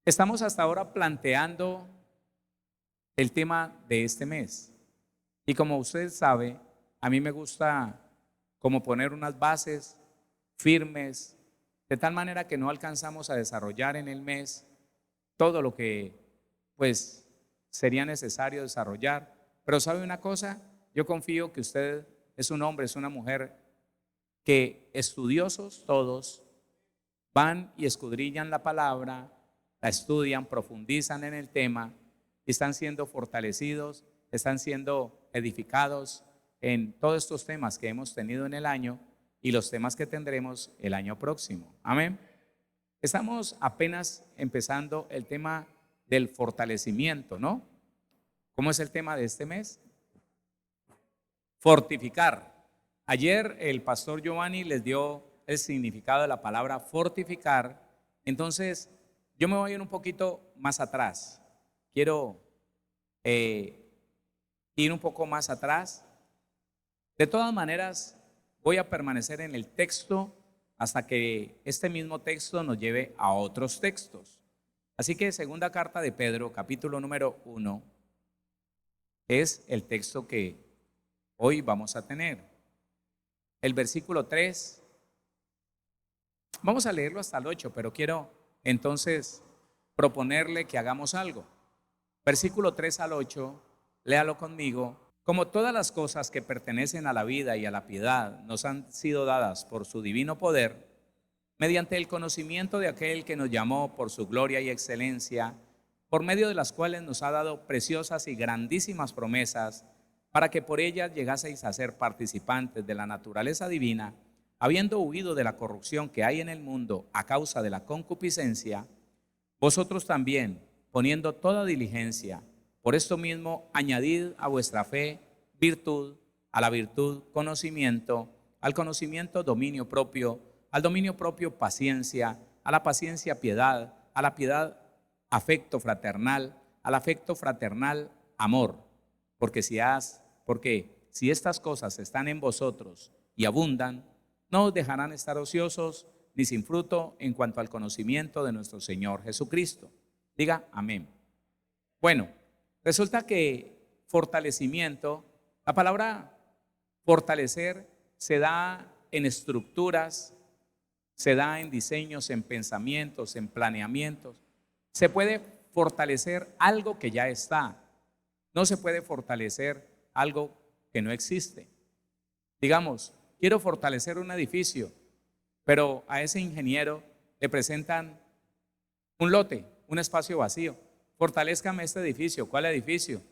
Estamos hasta ahora planteando el tema de este mes. Y como usted sabe, a mí me gusta como poner unas bases firmes, de tal manera que no alcanzamos a desarrollar en el mes todo lo que pues sería necesario desarrollar. Pero ¿sabe una cosa? Yo confío que usted es un hombre, es una mujer que estudiosos todos van y escudrillan la palabra, la estudian, profundizan en el tema, y están siendo fortalecidos, están siendo edificados en todos estos temas que hemos tenido en el año y los temas que tendremos el año próximo. Amén. Estamos apenas empezando el tema del fortalecimiento, ¿no? ¿Cómo es el tema de este mes? Fortificar. Ayer el pastor Giovanni les dio el significado de la palabra fortificar. Entonces, yo me voy a ir un poquito más atrás. Quiero ir un poco más atrás. De todas maneras, voy a permanecer en el texto hasta que este mismo texto nos lleve a otros textos. Así que segunda carta de Pedro, capítulo número 1, es el texto que hoy vamos a tener. El versículo 3, vamos a leerlo hasta el 8, pero quiero entonces proponerle que hagamos algo. Versículo 3 al 8, léalo conmigo. Como todas las cosas que pertenecen a la vida y a la piedad nos han sido dadas por su divino poder, mediante el conocimiento de aquel que nos llamó por su gloria y excelencia, por medio de las cuales nos ha dado preciosas y grandísimas promesas, para que por ellas llegaseis a ser participantes de la naturaleza divina, habiendo huido de la corrupción que hay en el mundo a causa de la concupiscencia, vosotros también, poniendo toda diligencia, por esto mismo añadid a vuestra fe virtud, a la virtud conocimiento, al conocimiento dominio propio, al dominio propio paciencia, a la paciencia piedad, a la piedad afecto fraternal, al afecto fraternal amor. Porque si estas cosas están en vosotros y abundan, no os dejarán estar ociosos ni sin fruto en cuanto al conocimiento de nuestro Señor Jesucristo. Diga amén. Bueno, resulta que fortalecimiento, la palabra fortalecer se da en estructuras, se da en diseños, en pensamientos, en planeamientos. Se puede fortalecer algo que ya está. No se puede fortalecer algo que no existe. Digamos, quiero fortalecer un edificio, pero a ese ingeniero le presentan un lote, un espacio vacío. Fortalézcame este edificio. ¿Cuál edificio?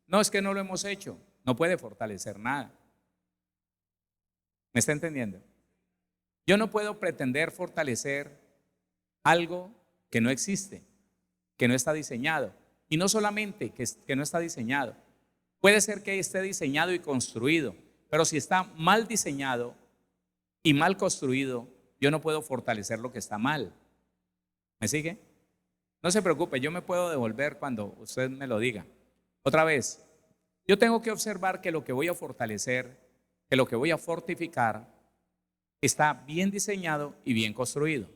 No, es que no lo hemos hecho. No puede fortalecer nada. ¿Me está entendiendo? Yo no puedo pretender fortalecer algo que no existe, que no está diseñado. Y no solamente que no está diseñado. Puede ser que esté diseñado y construido, pero si está mal diseñado y mal construido, yo no puedo fortalecer lo que está mal. ¿Me sigue? No se preocupe, yo me puedo devolver cuando usted me lo diga. Otra vez, yo tengo que observar que lo que voy a fortalecer, que lo que voy a fortificar, está bien diseñado y bien construido.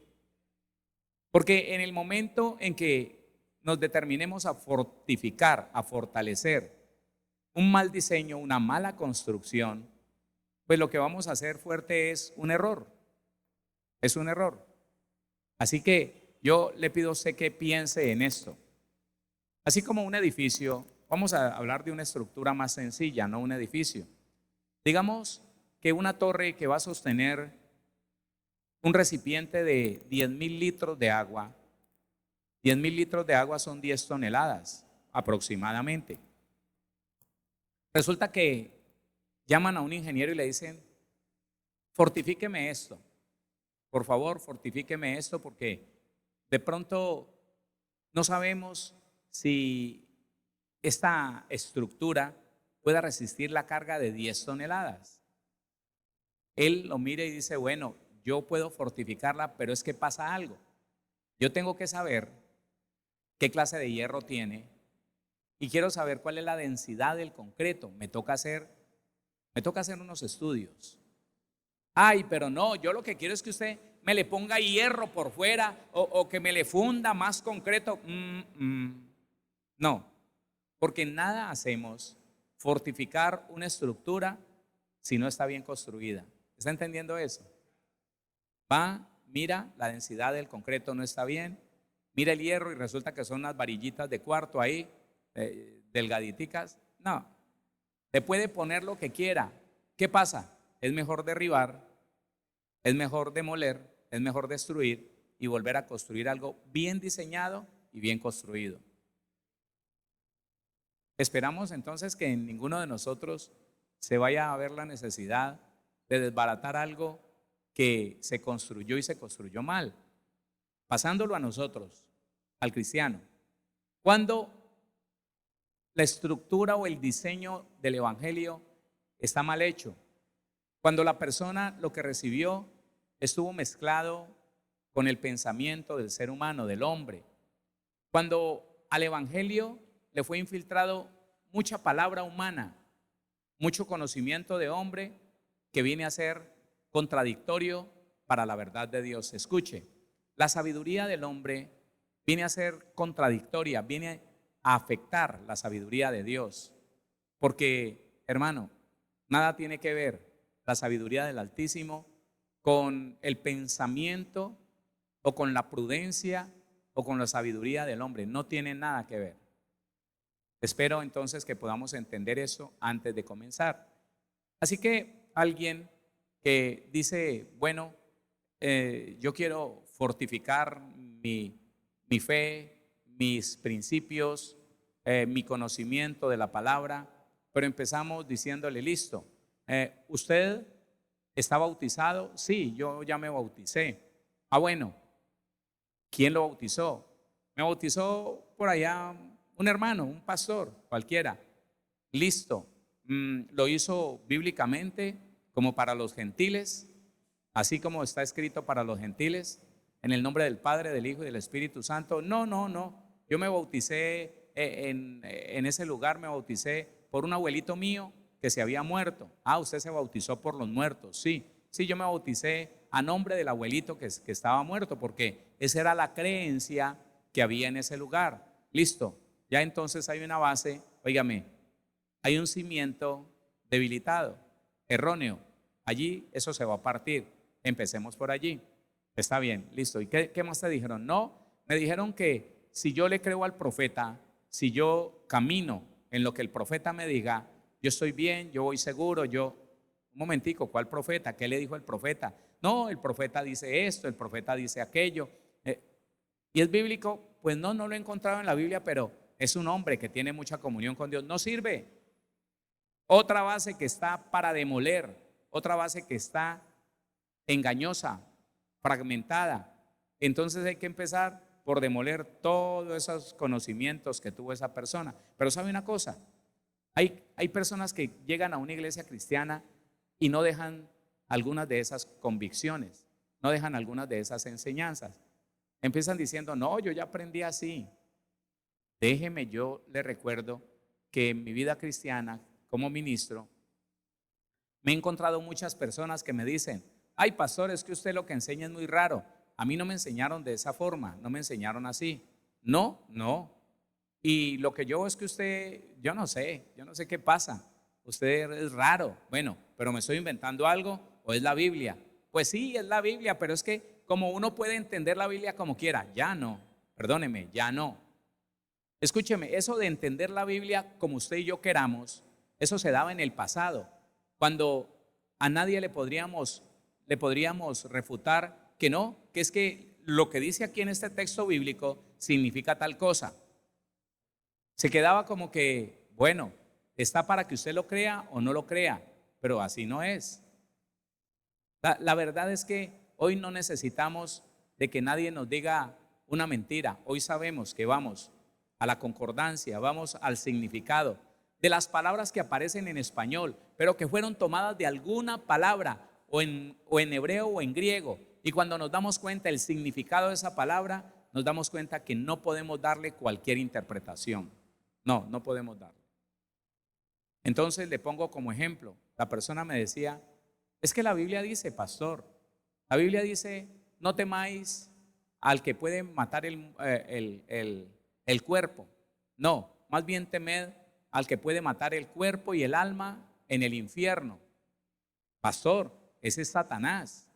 Porque en el momento en que nos determinemos a fortificar, a fortalecer un mal diseño, una mala construcción, pues lo que vamos a hacer fuerte es un error. Es un error. Así que yo le pido a usted que piense en esto. Así como un edificio, vamos a hablar de una estructura más sencilla, no un edificio. Digamos que una torre que va a sostener un recipiente de 10,000 litros de agua, 10,000 litros de agua son 10 toneladas aproximadamente. Resulta que llaman a un ingeniero y le dicen, fortifíqueme esto, por favor, fortifíqueme esto porque de pronto no sabemos si esta estructura pueda resistir la carga de 10 toneladas. Él lo mira y dice, bueno, yo puedo fortificarla, pero es que pasa algo. Yo tengo que saber qué clase de hierro tiene y quiero saber cuál es la densidad del concreto. Me toca hacer unos estudios. Ay, pero no, yo lo que quiero es que usted me le ponga hierro por fuera o que me le funda más concreto. No, porque nada hacemos fortificar una estructura si no está bien construida. ¿Está entendiendo eso? Va, mira, la densidad del concreto no está bien, mira el hierro y resulta que son unas varillitas de cuarto ahí, delgaditicas. No, te puede poner lo que quiera. ¿Qué pasa? Es mejor derribar, es mejor demoler, es mejor destruir y volver a construir algo bien diseñado y bien construido. Esperamos entonces que en ninguno de nosotros se vaya a ver la necesidad de desbaratar algo que se construyó y se construyó mal, pasándolo a nosotros, al cristiano. Cuando la estructura o el diseño del evangelio está mal hecho, cuando la persona lo que recibió estuvo mezclado con el pensamiento del ser humano, del hombre, cuando al evangelio le fue infiltrado mucha palabra humana, mucho conocimiento de hombre que viene a ser contradictorio para la verdad de Dios. Escuche, la sabiduría del hombre viene a ser contradictoria, viene a afectar la sabiduría de Dios. Porque, hermano, nada tiene que ver la sabiduría del Altísimo con el pensamiento o con la prudencia o con la sabiduría del hombre. No tiene nada que ver. Espero entonces que podamos entender eso antes de comenzar. Así que alguien que dice, bueno, yo quiero fortificar mi fe, mis principios, mi conocimiento de la palabra, pero empezamos diciéndole, listo, ¿usted está bautizado? Sí, yo ya me bauticé. Ah, bueno, ¿quién lo bautizó? Me bautizó por allá un hermano, un pastor, cualquiera. Listo. Lo hizo bíblicamente como para los gentiles, así como está escrito para los gentiles, en el nombre del Padre, del Hijo y del Espíritu Santo. No. Yo me bauticé en ese lugar, me bauticé por un abuelito mío que se había muerto. Ah, usted se bautizó por los muertos. Sí, yo me bauticé a nombre del abuelito que estaba muerto, porque esa era la creencia que había en ese lugar. Listo, ya entonces hay una base, óigame, hay un cimiento debilitado, erróneo. Allí eso se va a partir. Empecemos por allí. Está bien, listo. ¿Y qué más te dijeron? No, me dijeron que si yo le creo al profeta, si yo camino en lo que el profeta me diga, yo estoy bien, yo voy seguro, un momentico, ¿cuál profeta? ¿Qué le dijo el profeta? No, el profeta dice esto, el profeta dice aquello. ¿Y es bíblico? Pues no lo he encontrado en la Biblia, pero es un hombre que tiene mucha comunión con Dios. No sirve. Otra base que está para demoler, otra base que está engañosa, fragmentada. Entonces hay que empezar por demoler todos esos conocimientos que tuvo esa persona. Pero ¿sabe una cosa? Hay personas que llegan a una iglesia cristiana y no dejan algunas de esas convicciones, no dejan algunas de esas enseñanzas. Empiezan diciendo, no, yo ya aprendí así. Déjeme, yo le recuerdo que en mi vida cristiana, como ministro, me he encontrado muchas personas que me dicen, ay, pastor, es que usted lo que enseña es muy raro. A mí no me enseñaron de esa forma, no me enseñaron así. No. Y lo que yo es que usted, yo no sé qué pasa. Usted es raro. Bueno, pero me estoy inventando algo o es la Biblia. Pues sí, es la Biblia, pero es que como uno puede entender la Biblia como quiera, ya no. Perdóneme, ya no. Escúcheme, eso de entender la Biblia como usted y yo queramos, eso se daba en el pasado, cuando a nadie le podríamos refutar que no, que es que lo que dice aquí en este texto bíblico significa tal cosa. Se quedaba como que, bueno, está para que usted lo crea o no lo crea, pero así no es. La verdad es que hoy no necesitamos de que nadie nos diga una mentira. Hoy sabemos que vamos a la concordancia, vamos al significado de las palabras que aparecen en español, pero que fueron tomadas de alguna palabra o en hebreo o en griego. Y cuando nos damos cuenta del significado de esa palabra, nos damos cuenta que no podemos darle cualquier interpretación. No podemos darle. Entonces le pongo como ejemplo, la persona me decía, es que la Biblia dice, pastor, la Biblia dice no temáis al que puede matar el cuerpo. No, más bien temed al que puede matar el cuerpo y el alma en el infierno. Pastor, ese es Satanás.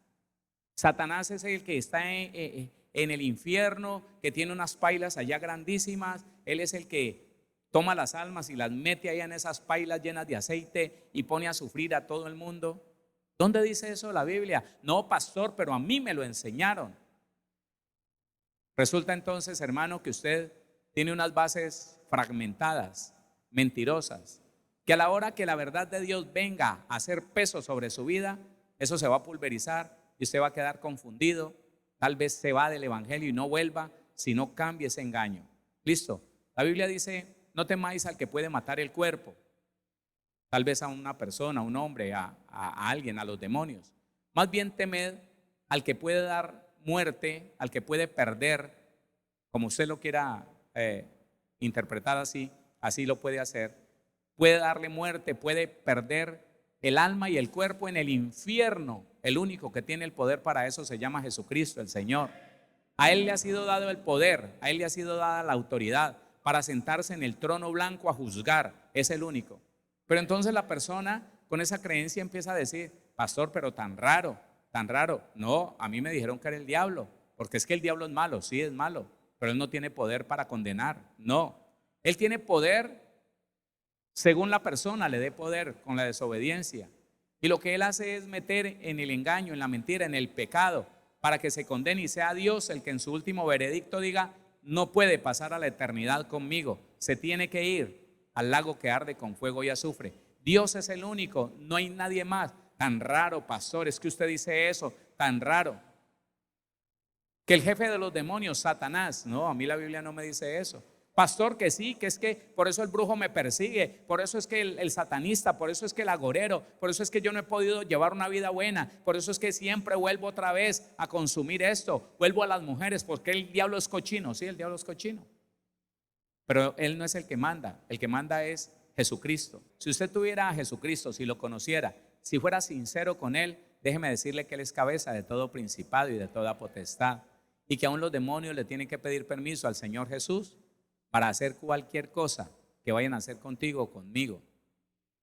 Satanás es el que está en el infierno, que tiene unas pailas allá grandísimas. Él es el que toma las almas y las mete allá en esas pailas llenas de aceite y pone a sufrir a todo el mundo. ¿Dónde dice eso la Biblia? No, pastor, pero a mí me lo enseñaron. Resulta entonces, hermano, que usted tiene unas bases fragmentadas, mentirosas, que a la hora que la verdad de Dios venga a hacer peso sobre su vida, eso se va a pulverizar y usted va a quedar confundido. Tal vez se va del evangelio y no vuelva si no cambie ese engaño. Listo. La Biblia dice, no temáis al que puede matar el cuerpo. Tal vez a una persona, a un hombre, a alguien, a los demonios. Más bien temed al que puede dar muerte, al que puede perder, como usted lo quiera interpretar así, así lo puede hacer. Puede darle muerte, puede perder el alma y el cuerpo en el infierno. El único que tiene el poder para eso se llama Jesucristo, el Señor. A Él le ha sido dado el poder, a Él le ha sido dada la autoridad para sentarse en el trono blanco a juzgar. Es el único. Pero entonces la persona con esa creencia empieza a decir, pastor, pero tan raro, tan raro. No, a mí me dijeron que era el diablo, porque es que el diablo es malo, sí es malo, pero él no tiene poder para condenar. No, él tiene poder según la persona le dé poder con la desobediencia. Y lo que él hace es meter en el engaño, en la mentira, en el pecado, para que se condene y sea Dios el que en su último veredicto diga, no puede pasar a la eternidad conmigo, se tiene que ir al lago que arde con fuego y azufre. Dios es el único, no hay nadie más. Tan raro, pastor, es que usted dice eso, tan raro. Que el jefe de los demonios, Satanás, no, a mí la Biblia no me dice eso. Pastor, que sí, que es que por eso el brujo me persigue, por eso es que el satanista, por eso es que el agorero, por eso es que yo no he podido llevar una vida buena, por eso es que siempre vuelvo otra vez a consumir esto, vuelvo a las mujeres, porque el diablo es cochino, sí, el diablo es cochino. Pero él no es el que manda es Jesucristo. Si usted tuviera a Jesucristo, si lo conociera, si fuera sincero con él, déjeme decirle que él es cabeza de todo principado y de toda potestad, y que aún los demonios le tienen que pedir permiso al Señor Jesús para hacer cualquier cosa que vayan a hacer contigo o conmigo.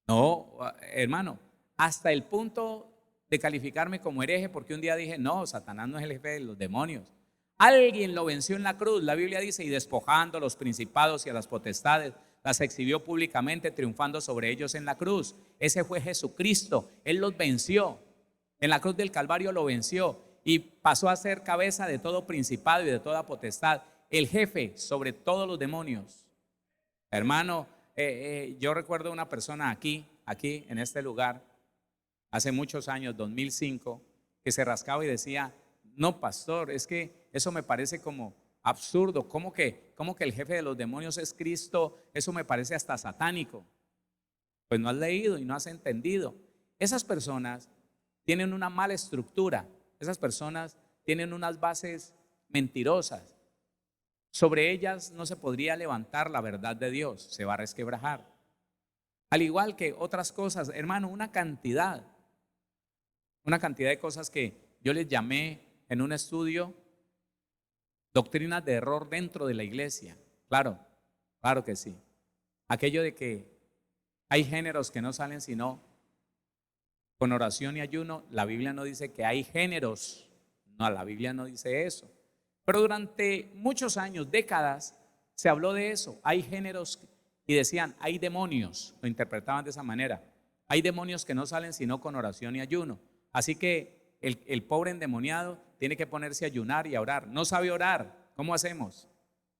No, hermano, hasta el punto de calificarme como hereje porque un día dije, no, Satanás no es el jefe de los demonios. Alguien lo venció en la cruz, la Biblia dice, y despojando a los principados y a las potestades, las exhibió públicamente, triunfando sobre ellos en la cruz. Ese fue Jesucristo, Él los venció. En la cruz del Calvario lo venció y pasó a ser cabeza de todo principado y de toda potestad, el jefe sobre todos los demonios. Hermano, yo recuerdo una persona aquí en este lugar, hace muchos años, 2005, que se rascaba y decía, no, pastor, es que eso me parece como absurdo. ¿Cómo que el jefe de los demonios es Cristo? Eso me parece hasta satánico. Pues no has leído y no has entendido. Esas personas tienen una mala estructura. Esas personas tienen unas bases mentirosas. Sobre ellas no se podría levantar la verdad de Dios, se va a resquebrajar. Al igual que otras cosas, hermano, una cantidad de cosas que yo les llamé en un estudio doctrinas de error dentro de la iglesia. Claro, claro que sí. Aquello de que hay géneros que no salen sino con oración y ayuno, la Biblia no dice que hay géneros. No, la Biblia no dice eso. Pero durante muchos años, décadas, se habló de eso. Hay géneros y decían, hay demonios, lo interpretaban de esa manera. Hay demonios que no salen sino con oración y ayuno. Así que el pobre endemoniado tiene que ponerse a ayunar y a orar. No sabe orar, ¿cómo hacemos?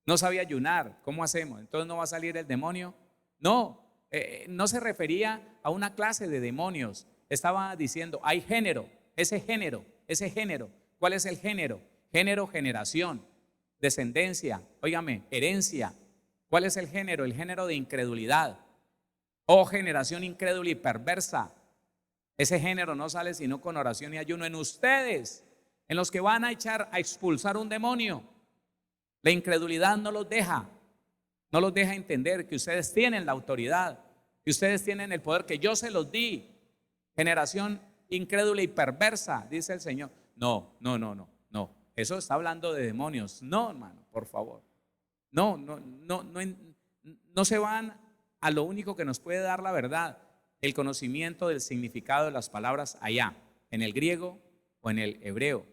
No sabe ayunar, ¿cómo hacemos? Entonces no va a salir el demonio. No, no se refería a una clase de demonios. Estaba diciendo, hay género. ¿Cuál es el género? Género, generación, descendencia, óigame, herencia. ¿Cuál es el género? El género de incredulidad. Oh, generación incrédula y perversa. Ese género no sale sino con oración y ayuno en ustedes, en los que van a expulsar un demonio. La incredulidad no los deja entender que ustedes tienen la autoridad, que ustedes tienen el poder, que yo se los di. Generación incrédula y perversa, dice el Señor. No. eso está hablando de demonios. No, hermano, por favor. No se van a lo único que nos puede dar la verdad, el conocimiento del significado de las palabras allá, en el griego o en el hebreo.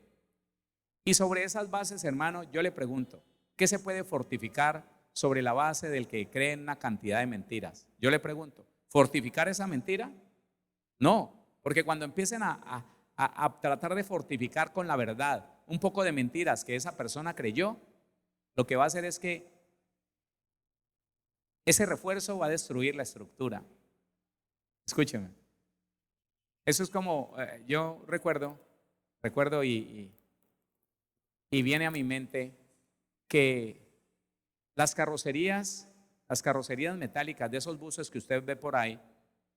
Y sobre esas bases, hermano, yo le pregunto, ¿qué se puede fortificar sobre la base del que cree en una cantidad de mentiras? Yo le pregunto, ¿fortificar esa mentira? No, porque cuando empiecen a tratar de fortificar con la verdad un poco de mentiras que esa persona creyó, lo que va a hacer es que ese refuerzo va a destruir la estructura. Escúcheme. Eso es como, yo recuerdo y viene a mi mente que las carrocerías metálicas de esos buses que usted ve por ahí,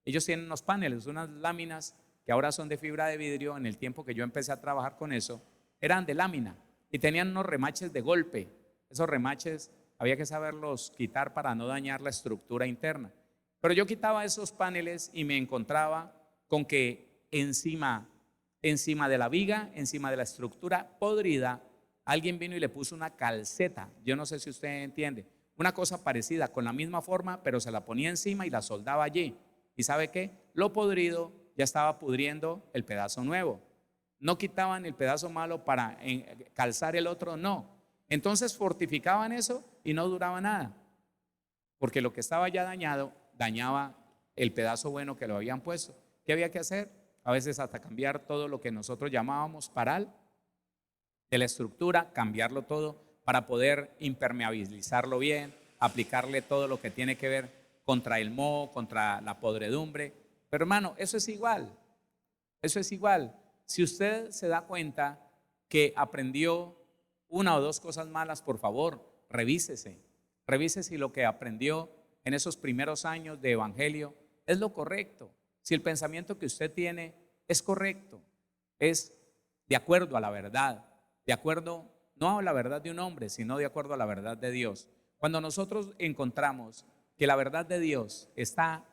ellos tienen unos paneles, unas láminas que ahora son de fibra de vidrio. En el tiempo que yo empecé a trabajar con eso, eran de lámina y tenían unos remaches de golpe. Esos remaches había que saberlos quitar para no dañar la estructura interna. Pero yo quitaba esos paneles y me encontraba con que encima de la viga, encima de la estructura podrida, alguien vino y le puso una calceta. Yo no sé si usted entiende, una cosa parecida, con la misma forma, pero se la ponía encima y la soldaba allí. ¿Y sabe qué? Lo podrido ya estaba pudriendo el pedazo nuevo. No quitaban el pedazo malo para calzar el otro, no. Entonces fortificaban eso y no duraba nada, porque lo que estaba ya dañado dañaba el pedazo bueno que lo habían puesto. ¿Qué había que hacer? A veces hasta cambiar todo lo que nosotros llamábamos paral de la estructura, cambiarlo todo para poder impermeabilizarlo bien, aplicarle todo lo que tiene que ver contra el moho, contra la podredumbre. Pero hermano, eso es igual. Si usted se da cuenta que aprendió una o dos cosas malas, por favor, revísese si lo que aprendió en esos primeros años de evangelio es lo correcto, si el pensamiento que usted tiene es correcto, es de acuerdo a la verdad, de acuerdo no a la verdad de un hombre, sino de acuerdo a la verdad de Dios. Cuando nosotros encontramos que la verdad de Dios está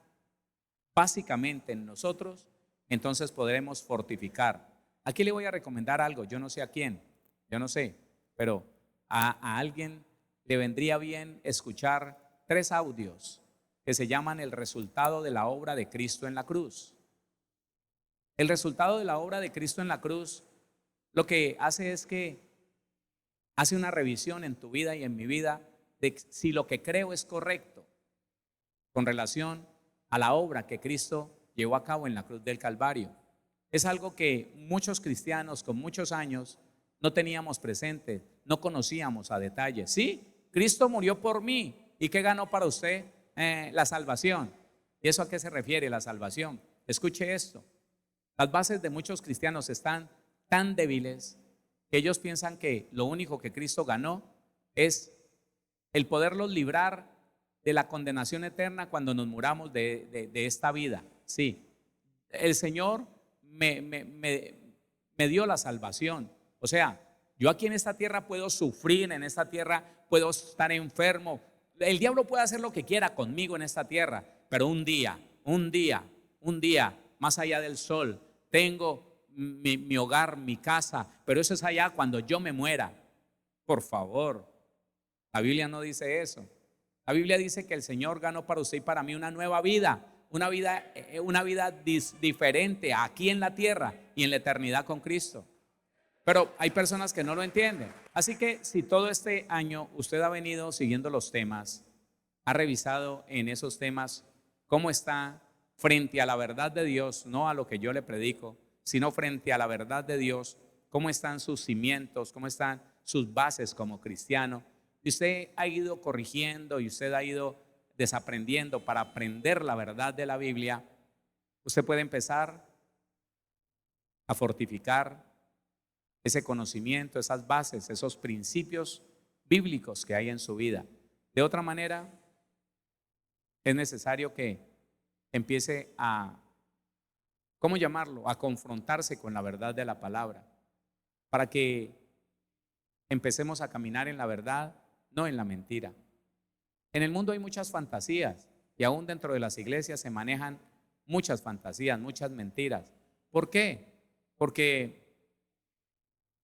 básicamente en nosotros, entonces podremos fortificar. Aquí le voy a recomendar algo, yo no sé a quién, yo no sé, pero a alguien le vendría bien escuchar 3 audios que se llaman el resultado de la obra de Cristo en la cruz. El resultado de la obra de Cristo en la cruz lo que hace es que hace una revisión en tu vida y en mi vida de si lo que creo es correcto con relación a la obra que Cristo llevó a cabo en la cruz del Calvario. Es algo que muchos cristianos con muchos años no teníamos presente, no conocíamos a detalle. Sí, Cristo murió por mí. ¿Y qué ganó para usted? La salvación. ¿Y eso a qué se refiere la salvación? Escuche esto. Las bases de muchos cristianos están tan débiles que ellos piensan que lo único que Cristo ganó es el poderlos librar de la condenación eterna cuando nos muramos de esta vida. Sí, el Señor me dio la salvación. O sea, yo aquí en esta tierra puedo sufrir, en esta tierra puedo estar enfermo. El diablo puede hacer lo que quiera conmigo en esta tierra, pero un día, más allá del sol, tengo mi hogar, mi casa, pero eso es allá cuando yo me muera. Por favor, la Biblia no dice eso. La Biblia dice que el Señor ganó para usted y para mí una nueva vida, una vida diferente aquí en la tierra y en la eternidad con Cristo. Pero hay personas que no lo entienden. Así que si todo este año usted ha venido siguiendo los temas, ha revisado en esos temas cómo está frente a la verdad de Dios, no a lo que yo le predico, sino frente a la verdad de Dios, cómo están sus cimientos, cómo están sus bases como cristiano, y usted ha ido corrigiendo y usted ha ido desaprendiendo para aprender la verdad de la Biblia, usted puede empezar a fortificar ese conocimiento, esas bases, esos principios bíblicos que hay en su vida. De otra manera, es necesario que empiece a, ¿cómo llamarlo?, a confrontarse con la verdad de la palabra, para que empecemos a caminar en la verdad, no en la mentira. En el mundo hay muchas fantasías y aún dentro de las iglesias se manejan muchas fantasías, muchas mentiras. ¿Por qué? Porque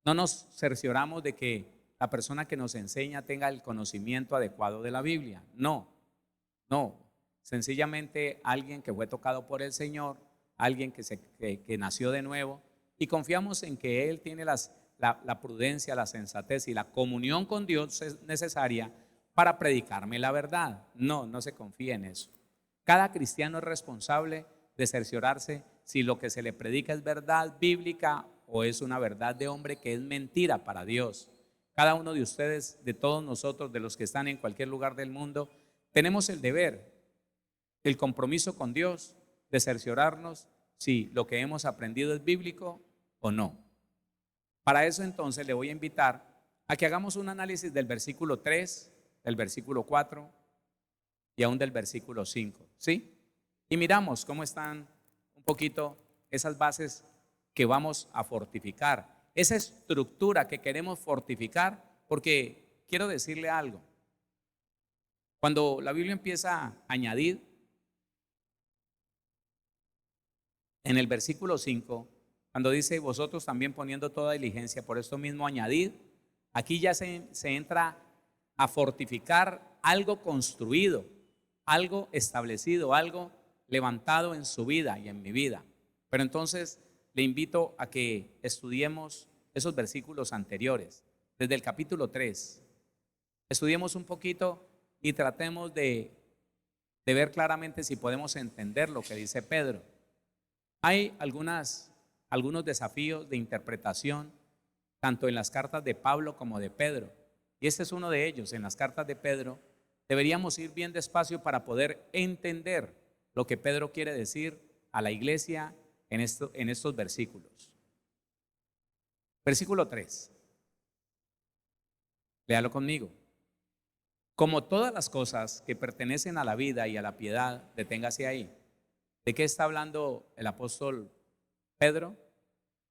No nos cercioramos de que la persona que nos enseña tenga el conocimiento adecuado de la Biblia. No, no. Sencillamente alguien que fue tocado por el Señor, alguien que nació de nuevo, y confiamos en que Él tiene la prudencia, la sensatez y la comunión con Dios necesaria para predicarme la verdad. No, no se confía en eso. Cada cristiano es responsable de cerciorarse si lo que se le predica es verdad bíblica o es una verdad de hombre que es mentira para Dios. Cada uno de ustedes, de todos nosotros, de los que están en cualquier lugar del mundo, tenemos el deber, el compromiso con Dios de cerciorarnos si lo que hemos aprendido es bíblico o no. Para eso entonces le voy a invitar a que hagamos un análisis del versículo 3, del versículo 4 y aún del versículo 5, ¿sí? Y miramos cómo están un poquito esas bases que vamos a fortificar, esa estructura que queremos fortificar, porque quiero decirle algo. Cuando la Biblia empieza a añadir, en el versículo 5, cuando dice vosotros también poniendo toda diligencia, por esto mismo añadid, aquí ya se entra a fortificar algo construido, algo establecido, algo levantado en su vida y en mi vida. Pero entonces le invito a que estudiemos esos versículos anteriores, desde el capítulo 3. Estudiemos un poquito y tratemos de ver claramente si podemos entender lo que dice Pedro. Hay algunos desafíos de interpretación, tanto en las cartas de Pablo como de Pedro. Y este es uno de ellos. En las cartas de Pedro deberíamos ir bien despacio para poder entender lo que Pedro quiere decir a la iglesia en estos versículos. Versículo 3. Léalo conmigo. Como todas las cosas que pertenecen a la vida y a la piedad, deténgase ahí. ¿De qué está hablando el apóstol Pedro?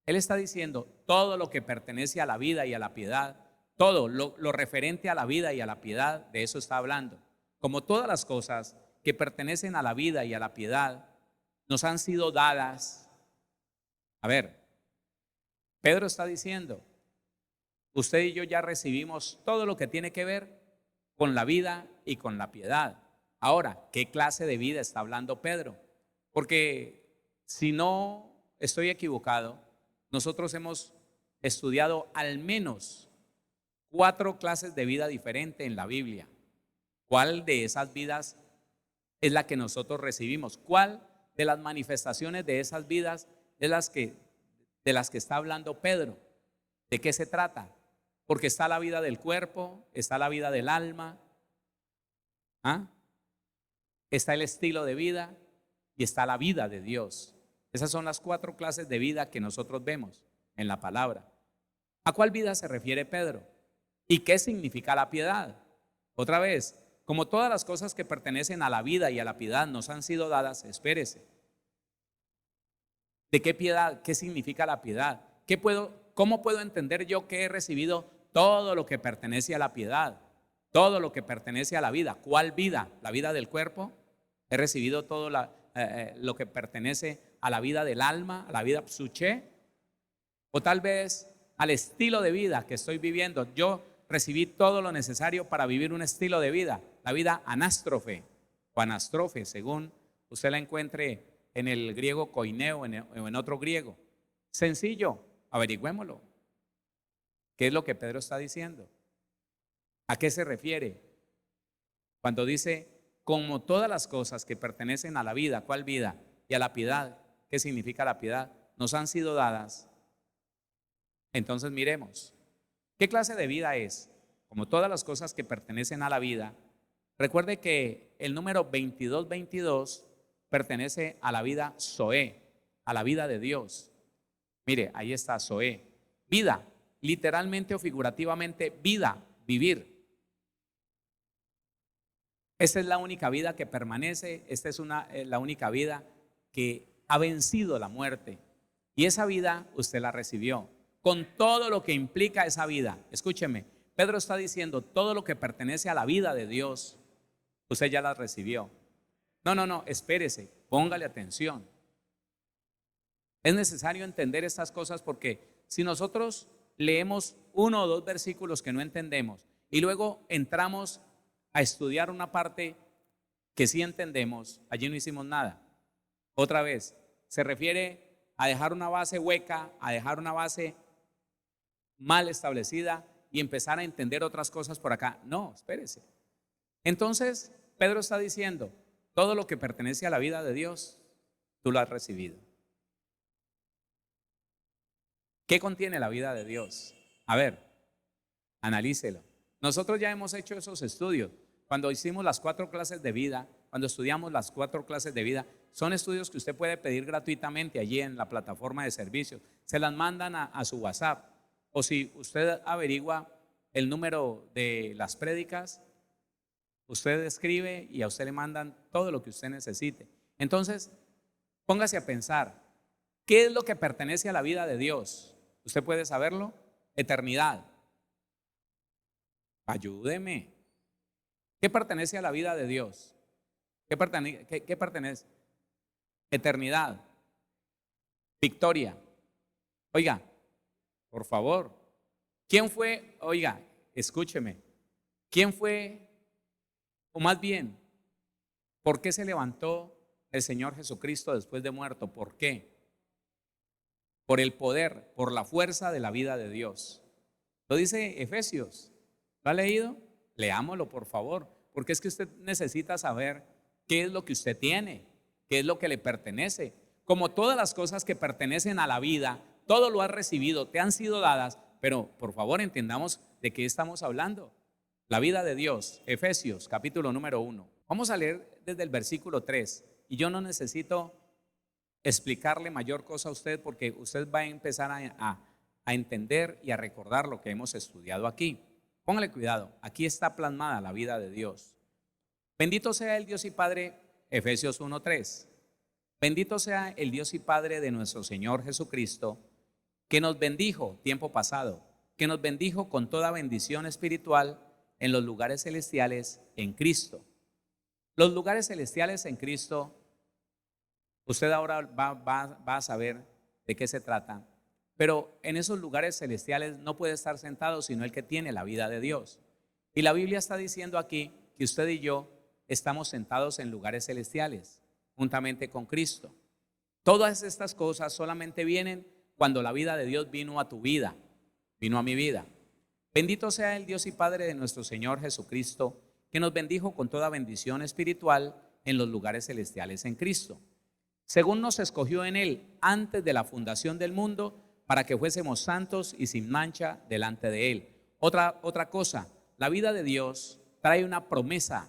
Él está diciendo todo lo que pertenece a la vida y a la piedad, todo lo referente a la vida y a la piedad, de eso está hablando. Como todas las cosas que pertenecen a la vida y a la piedad nos han sido dadas. A ver, Pedro está diciendo, usted y yo ya recibimos todo lo que tiene que ver con la vida y con la piedad. Ahora, ¿qué clase de vida está hablando Pedro? Porque si no estoy equivocado, nosotros hemos estudiado al menos 4 clases de vida diferentes en la Biblia. ¿Cuál de esas vidas es la que nosotros recibimos? ¿Cuál de las manifestaciones de esas vidas es de las que está hablando Pedro? ¿De qué se trata? Porque está la vida del cuerpo, está la vida del alma, está el estilo de vida y está la vida de Dios. Esas son las 4 clases de vida que nosotros vemos en la palabra. ¿A cuál vida se refiere Pedro? ¿Y qué significa la piedad? Otra vez, como todas las cosas que pertenecen a la vida y a la piedad nos han sido dadas, espérese. ¿De qué piedad? ¿Qué significa la piedad? ¿Cómo puedo entender yo que he recibido todo lo que pertenece a la piedad? Todo lo que pertenece a la vida. ¿Cuál vida? ¿La vida del cuerpo? He recibido todo lo que pertenece a la vida del alma, a la vida psuché, o tal vez al estilo de vida que estoy viviendo. Yo recibí todo lo necesario para vivir un estilo de vida, la vida anástrofe o anastrofe, según usted la encuentre en el griego koineo o en otro griego. Sencillo, averigüémoslo. ¿Qué es lo que Pedro está diciendo? ¿A qué se refiere? Cuando dice, como todas las cosas que pertenecen a la vida, ¿cuál vida? Y a la piedad, ¿qué significa la piedad? Nos han sido dadas. Entonces miremos, ¿qué clase de vida es? Como todas las cosas que pertenecen a la vida. Recuerde que el número 2222 pertenece a la vida Zoé, a la vida de Dios. Mire, ahí está Zoé. Vida, literalmente o figurativamente, vida, vivir. Esta es la única vida que permanece, esta es la única vida que ha vencido la muerte. Y esa vida usted la recibió, con todo lo que implica esa vida. Escúcheme, Pedro está diciendo, todo lo que pertenece a la vida de Dios, usted ya la recibió. No, espérese, póngale atención. Es necesario entender estas cosas porque si nosotros leemos uno o dos versículos que no entendemos y luego entramos a estudiar una parte que sí entendemos, allí no hicimos nada. Otra vez, se refiere a dejar una base hueca, a dejar una base mal establecida y empezar a entender otras cosas por acá. No, espérese. Entonces, Pedro está diciendo, todo lo que pertenece a la vida de Dios, tú lo has recibido. ¿Qué contiene la vida de Dios? A ver, analícelo. Nosotros ya hemos hecho esos estudios. Cuando hicimos las 4 clases de vida, cuando estudiamos las 4 clases de vida, son estudios que usted puede pedir gratuitamente allí en la plataforma de servicios. Se las mandan a su WhatsApp. O si usted averigua el número de las prédicas, usted escribe y a usted le mandan todo lo que usted necesite. Entonces, póngase a pensar, ¿qué es lo que pertenece a la vida de Dios? ¿Usted puede saberlo? Eternidad. Ayúdeme. ¿Qué pertenece a la vida de Dios? ¿Qué pertenece? Eternidad. Victoria. Oiga, por favor. ¿Quién fue? Oiga, escúcheme. ¿Quién fue? O más bien, ¿por qué se levantó el Señor Jesucristo después de muerto? ¿Por qué? Por el poder, por la fuerza de la vida de Dios. Lo dice Efesios. ¿Lo ha leído? Leámoslo, por favor, porque es que usted necesita saber qué es lo que usted tiene, qué es lo que le pertenece. Como todas las cosas que pertenecen a la vida, todo lo has recibido, te han sido dadas, pero por favor entendamos de qué estamos hablando. La vida de Dios, Efesios, capítulo número 1. Vamos a leer desde el versículo 3 y yo no necesito explicarle mayor cosa a usted porque usted va a empezar a entender y a recordar lo que hemos estudiado aquí. Póngale cuidado, aquí está plasmada la vida de Dios. Bendito sea el Dios y Padre, Efesios 1:3. Bendito sea el Dios y Padre de nuestro Señor Jesucristo, que nos bendijo, tiempo pasado, que nos bendijo con toda bendición espiritual en los lugares celestiales en Cristo. Los lugares celestiales en Cristo, usted ahora va a saber de qué se trata. Pero en esos lugares celestiales no puede estar sentado sino el que tiene la vida de Dios. Y la Biblia está diciendo aquí que usted y yo estamos sentados en lugares celestiales, juntamente con Cristo. Todas estas cosas solamente vienen cuando la vida de Dios vino a tu vida, vino a mi vida. Bendito sea el Dios y Padre de nuestro Señor Jesucristo, que nos bendijo con toda bendición espiritual en los lugares celestiales en Cristo, según nos escogió en Él antes de la fundación del mundo, para que fuésemos santos y sin mancha delante de Él. Otra cosa, la vida de Dios trae una promesa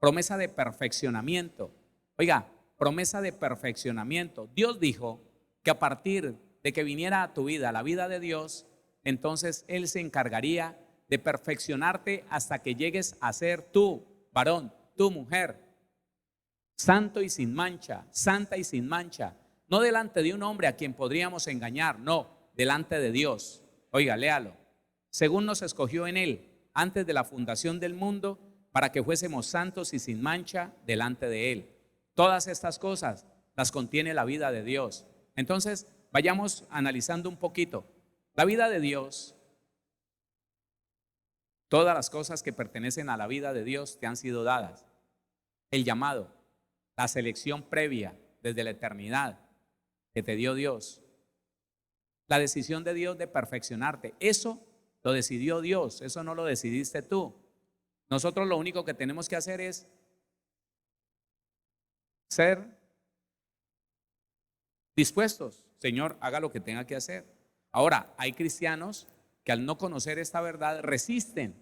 de perfeccionamiento. Oiga, promesa de perfeccionamiento. Dios dijo que a partir de que viniera a tu vida la vida de Dios, entonces Él se encargaría de perfeccionarte hasta que llegues a ser tú, varón, tú, mujer, santo y sin mancha, santa y sin mancha. No delante de un hombre a quien podríamos engañar, no, delante de Dios. Oiga, léalo. Según nos escogió en Él antes de la fundación del mundo, para que fuésemos santos y sin mancha delante de Él. Todas estas cosas las contiene la vida de Dios. Entonces, vayamos analizando un poquito. La vida de Dios, todas las cosas que pertenecen a la vida de Dios te han sido dadas. El llamado, la selección previa desde la eternidad que te dio Dios. La decisión de Dios de perfeccionarte. Eso lo decidió Dios, eso no lo decidiste tú. Nosotros lo único que tenemos que hacer es ser dispuestos. Señor, haga lo que tenga que hacer. Ahora, hay cristianos que al no conocer esta verdad resisten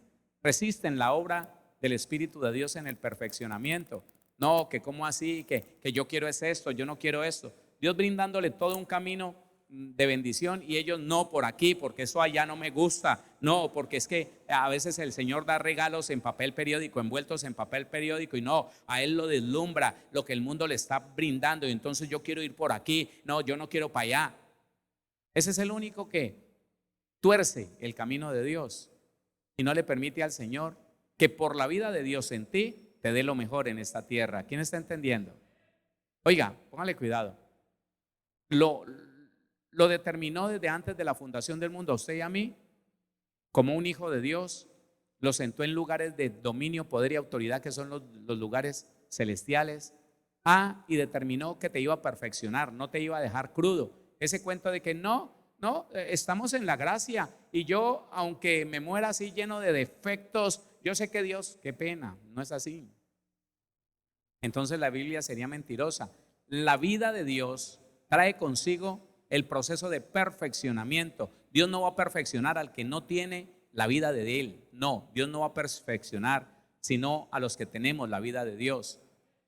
la obra del Espíritu de Dios en el perfeccionamiento. No, que cómo así, que yo quiero es esto, yo no quiero esto. Dios brindándole todo un camino de bendición y ellos no, por aquí, porque eso allá no me gusta. No, porque es que a veces el Señor da regalos en papel periódico, envueltos en papel periódico, y no, a Él lo deslumbra lo que el mundo le está brindando y entonces yo quiero ir por aquí. No, yo no quiero para allá. Ese es el único que tuerce el camino de Dios y no le permite al Señor que por la vida de Dios en ti te dé lo mejor en esta tierra. ¿Quién está entendiendo? Oiga, póngale cuidado. Lo lo determinó desde antes de la fundación del mundo, a usted y a mí, como un hijo de Dios, lo sentó en lugares de dominio, poder y autoridad, que son los lugares celestiales. Y determinó que te iba a perfeccionar, no te iba a dejar crudo. Ese cuento de que estamos en la gracia y yo, aunque me muera así lleno de defectos, yo sé que Dios, qué pena, no es así. Entonces la Biblia sería mentirosa. La vida de Dios trae consigo el proceso de perfeccionamiento. Dios no va a perfeccionar al que no tiene la vida de Él. No, Dios no va a perfeccionar sino a los que tenemos la vida de Dios.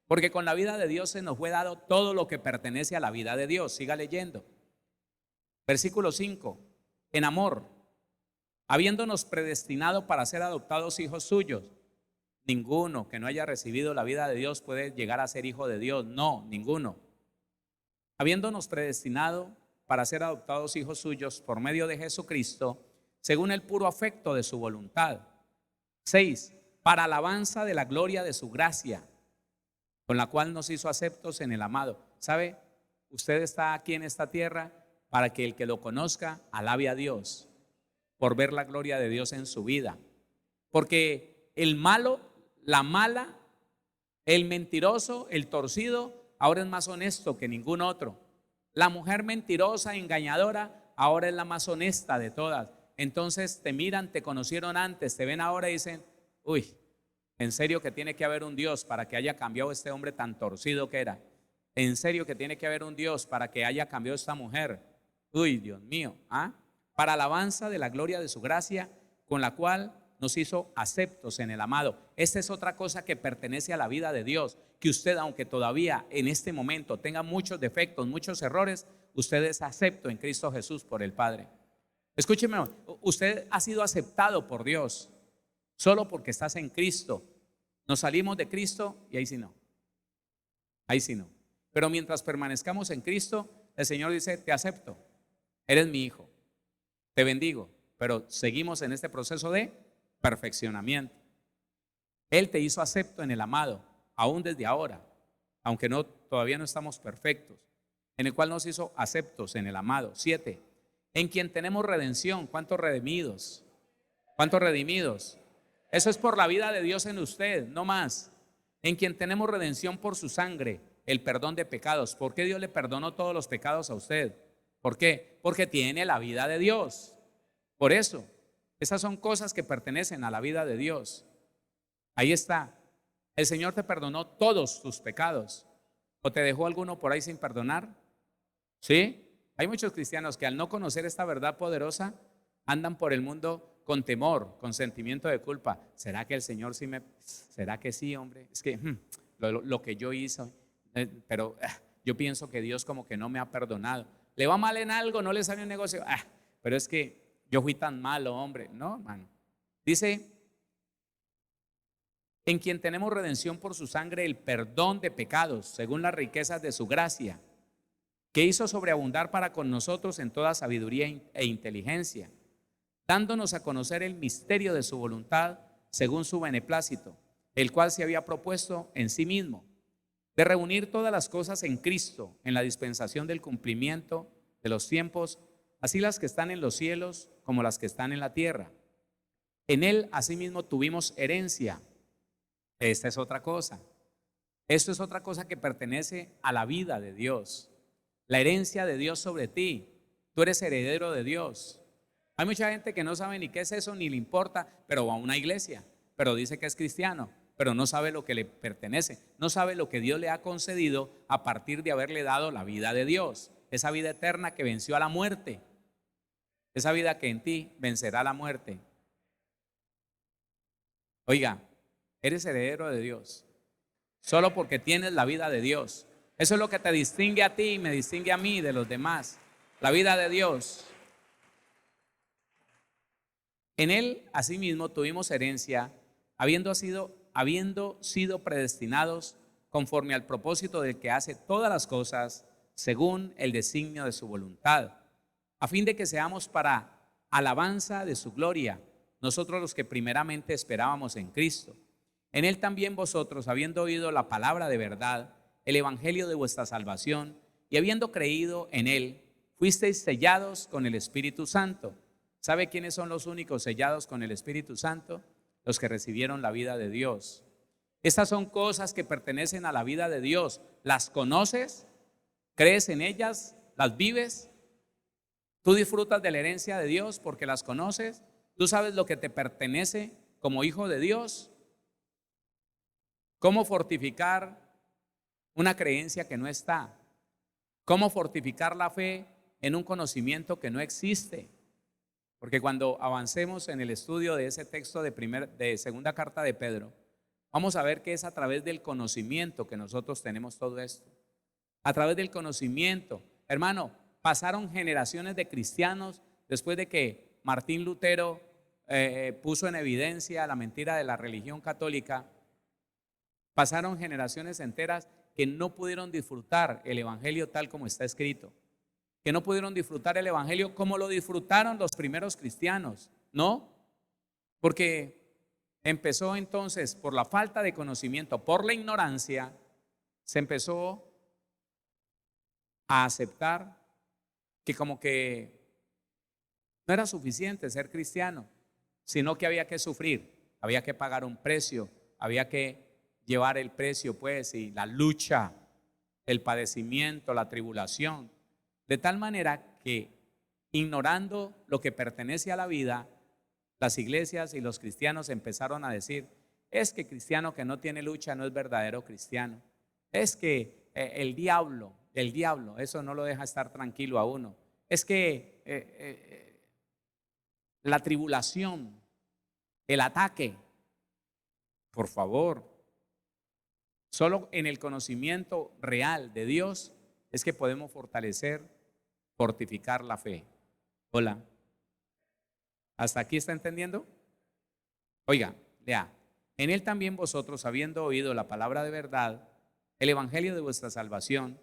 Porque con la vida de Dios se nos fue dado todo lo que pertenece a la vida de Dios. Siga leyendo. Versículo 5. En amor, habiéndonos predestinado para ser adoptados hijos suyos. Ninguno que no haya recibido la vida de Dios puede llegar a ser hijo de Dios. No, ninguno. Habiéndonos predestinado para ser adoptados hijos suyos por medio de Jesucristo, según el puro afecto de su voluntad. 6. Para alabanza de la gloria de su gracia, con la cual nos hizo aceptos en el amado. ¿Sabe? Usted está aquí en esta tierra para que el que lo conozca alabe a Dios por ver la gloria de Dios en su vida. Porque el malo, la mala, el mentiroso, el torcido, ahora es más honesto que ningún otro. La mujer mentirosa, engañadora, ahora es la más honesta de todas. Entonces te miran, te conocieron antes, te ven ahora y dicen, uy, en serio que tiene que haber un Dios para que haya cambiado este hombre tan torcido que era. En serio que tiene que haber un Dios para que haya cambiado esta mujer. Uy, Dios mío. Para alabanza de la gloria de su gracia, con la cual nos hizo aceptos en el amado. Esta es otra cosa que pertenece a la vida de Dios. Que usted, aunque todavía en este momento tenga muchos defectos, muchos errores, usted es acepto en Cristo Jesús por el Padre. Escúcheme, usted ha sido aceptado por Dios. Solo porque estás en Cristo. Nos salimos de Cristo y ahí sí no. Ahí sí no. Pero mientras permanezcamos en Cristo, el Señor dice, te acepto. Eres mi hijo. Te bendigo. Pero seguimos en este proceso de perfeccionamiento. Él te hizo acepto en el amado, aún desde ahora, aunque todavía no estamos perfectos, en el cual nos hizo aceptos en el amado. 7. En quien tenemos redención. ¿Cuántos redimidos? ¿Cuántos redimidos? Eso es por la vida de Dios en usted, no más. En quien tenemos redención por su sangre, el perdón de pecados. ¿Por qué Dios le perdonó todos los pecados a usted? ¿Por qué? Porque tiene la vida de Dios. Por eso, esas son cosas que pertenecen a la vida de Dios. Ahí está. El Señor te perdonó todos tus pecados. ¿O te dejó alguno por ahí sin perdonar? ¿Sí? Hay muchos cristianos que al no conocer esta verdad poderosa, andan por el mundo con temor, con sentimiento de culpa. ¿Será que el Señor sí me... ¿Será que sí, hombre? Es que lo que yo hice, pero yo pienso que Dios como que no me ha perdonado. ¿Le va mal en algo? ¿No le sale un negocio? Pero es que yo fui tan malo, hombre. No, hermano. Dice, en quien tenemos redención por su sangre, el perdón de pecados, según las riquezas de su gracia, que hizo sobreabundar para con nosotros en toda sabiduría e inteligencia, dándonos a conocer el misterio de su voluntad según su beneplácito, el cual se había propuesto en sí mismo, de reunir todas las cosas en Cristo, en la dispensación del cumplimiento de los tiempos, así las que están en los cielos como las que están en la tierra. En él asimismo tuvimos herencia. Esta es otra cosa. Esto es otra cosa que pertenece a la vida de Dios. La herencia de Dios sobre ti. Tú eres heredero de Dios. Hay mucha gente que no sabe ni qué es eso, ni le importa, pero va a una iglesia, pero dice que es cristiano, pero no sabe lo que le pertenece, no sabe lo que Dios le ha concedido a partir de haberle dado la vida de Dios, esa vida eterna que venció a la muerte, esa vida que en ti vencerá la muerte. Oiga, eres heredero de Dios, solo porque tienes la vida de Dios. Eso es lo que te distingue a ti y me distingue a mí de los demás, la vida de Dios. En él, asimismo, tuvimos herencia, habiendo sido predestinados conforme al propósito del que hace todas las cosas según el designio de su voluntad, a fin de que seamos para alabanza de su gloria, nosotros los que primeramente esperábamos en Cristo. En él también vosotros, habiendo oído la palabra de verdad, el evangelio de vuestra salvación, y habiendo creído en él, fuisteis sellados con el Espíritu Santo. ¿Sabe quiénes son los únicos sellados con el Espíritu Santo? Los que recibieron la vida de Dios. Estas son cosas que pertenecen a la vida de Dios. ¿Las conoces? ¿Crees en ellas? ¿Las vives? ¿Tú disfrutas de la herencia de Dios porque las conoces? ¿Tú sabes lo que te pertenece como hijo de Dios? ¿Cómo fortificar una creencia que no está? ¿Cómo fortificar la fe en un conocimiento que no existe? Porque cuando avancemos en el estudio de ese texto de segunda carta de Pedro, vamos a ver que es a través del conocimiento que nosotros tenemos todo esto. A través del conocimiento. Hermano, pasaron generaciones de cristianos después de que Martín Lutero puso en evidencia la mentira de la religión católica. Pasaron generaciones enteras que no pudieron disfrutar el evangelio tal como está escrito, que no pudieron disfrutar el evangelio como lo disfrutaron los primeros cristianos, ¿no? Porque empezó entonces por la falta de conocimiento, por la ignorancia, se empezó a aceptar que como que no era suficiente ser cristiano, sino que había que sufrir, había que pagar un precio, había que llevar el precio, pues, y la lucha, el padecimiento, la tribulación, de tal manera que, ignorando lo que pertenece a la vida, las iglesias y los cristianos empezaron a decir: es que cristiano que no tiene lucha no es verdadero cristiano, es que el diablo, eso no lo deja estar tranquilo a uno, es que la tribulación, el ataque. Por favor, solo en el conocimiento real de Dios es que podemos fortificar la fe. Hola, ¿hasta aquí está entendiendo? Oiga, lea: en él también vosotros, habiendo oído la palabra de verdad, el evangelio de vuestra salvación,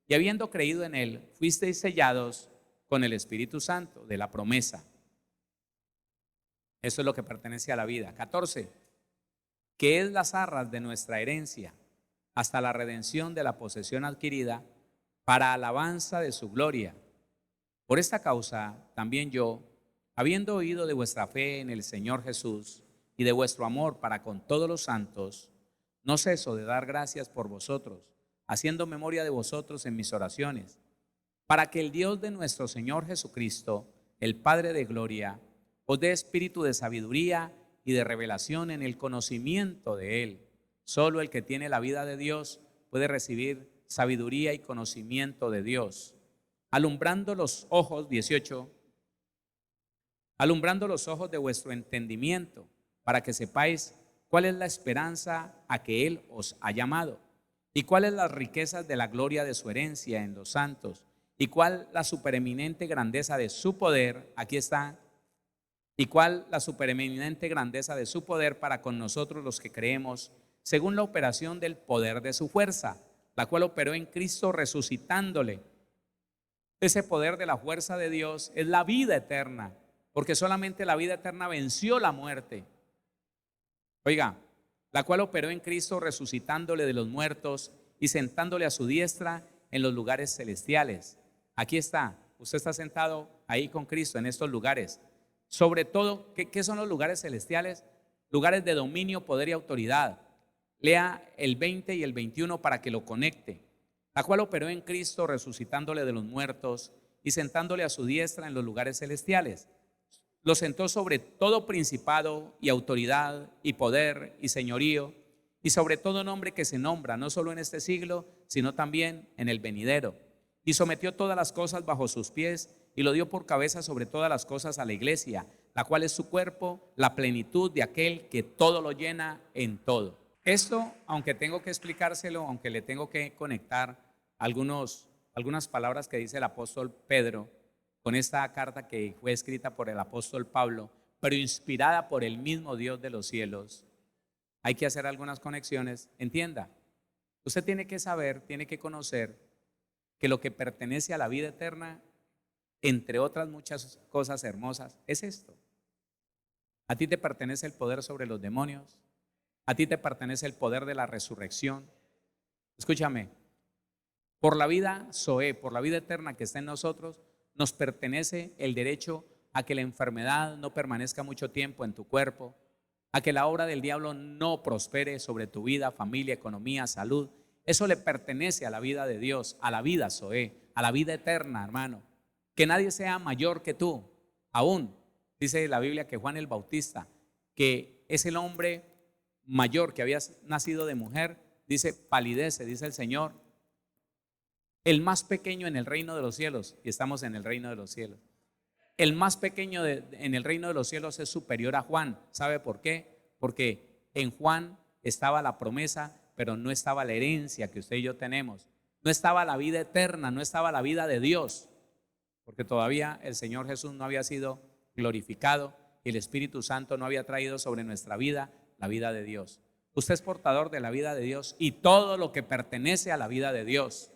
y habiendo creído en él, fuisteis sellados con el Espíritu Santo de la promesa. Eso es lo que pertenece a la vida. 14, que es las arras de nuestra herencia, hasta la redención de la posesión adquirida, para alabanza de su gloria. Por esta causa también yo, habiendo oído de vuestra fe en el Señor Jesús y de vuestro amor para con todos los santos, no ceso de dar gracias por vosotros, haciendo memoria de vosotros en mis oraciones, para que el Dios de nuestro Señor Jesucristo, el Padre de gloria, os dé espíritu de sabiduría y de revelación en el conocimiento de Él. Solo el que tiene la vida de Dios puede recibir sabiduría y conocimiento de Dios. Alumbrando los ojos, 18, alumbrando los ojos de vuestro entendimiento, para que sepáis cuál es la esperanza a que Él os ha llamado, y cuáles las riquezas de la gloria de su herencia en los santos, y cuál la supereminente grandeza de su poder. Aquí está. Y cuál la supereminente grandeza de su poder para con nosotros los que creemos, según la operación del poder de su fuerza, la cual operó en Cristo resucitándole. Ese poder de la fuerza de Dios es la vida eterna, porque solamente la vida eterna venció la muerte. Oiga, la cual operó en Cristo resucitándole de los muertos y sentándole a su diestra en los lugares celestiales. Aquí está, usted está sentado ahí con Cristo en estos lugares. Sobre todo, ¿qué son los lugares celestiales? Lugares de dominio, poder y autoridad. Lea el 20 y el 21 para que lo conecte. La cual operó en Cristo resucitándole de los muertos y sentándole a su diestra en los lugares celestiales. Lo sentó sobre todo principado y autoridad y poder y señorío y sobre todo nombre que se nombra, no solo en este siglo, sino también en el venidero. Y sometió todas las cosas bajo sus pies y lo dio por cabeza sobre todas las cosas a la iglesia, la cual es su cuerpo, la plenitud de aquel que todo lo llena en todo. Esto, aunque tengo que explicárselo, aunque le tengo que conectar algunas palabras que dice el apóstol Pedro con esta carta que fue escrita por el apóstol Pablo, pero inspirada por el mismo Dios de los cielos, hay que hacer algunas conexiones. Entienda, usted tiene que saber, tiene que conocer que lo que pertenece a la vida eterna, entre otras muchas cosas hermosas, es esto. A ti te pertenece el poder sobre los demonios, a ti te pertenece el poder de la resurrección. Escúchame, por la vida Zoé, por la vida eterna que está en nosotros, nos pertenece el derecho a que la enfermedad no permanezca mucho tiempo en tu cuerpo, a que la obra del diablo no prospere sobre tu vida, familia, economía, salud. Eso le pertenece a la vida de Dios, a la vida Zoé, a la vida eterna, hermano. Que nadie sea mayor que tú. Aún dice la Biblia que Juan el Bautista, que es el hombre mayor que había nacido de mujer, dice, palidece, dice el Señor, el más pequeño en el reino de los cielos, y estamos en el reino de los cielos. El más pequeño en el reino de los cielos es superior a Juan. ¿Sabe por qué? Porque en Juan estaba la promesa, pero no estaba la herencia que usted y yo tenemos. No estaba la vida eterna, no estaba la vida de Dios, porque todavía el Señor Jesús no había sido glorificado y el Espíritu Santo no había traído sobre nuestra vida la vida de Dios. Usted es portador de la vida de Dios y todo lo que pertenece a la vida de Dios.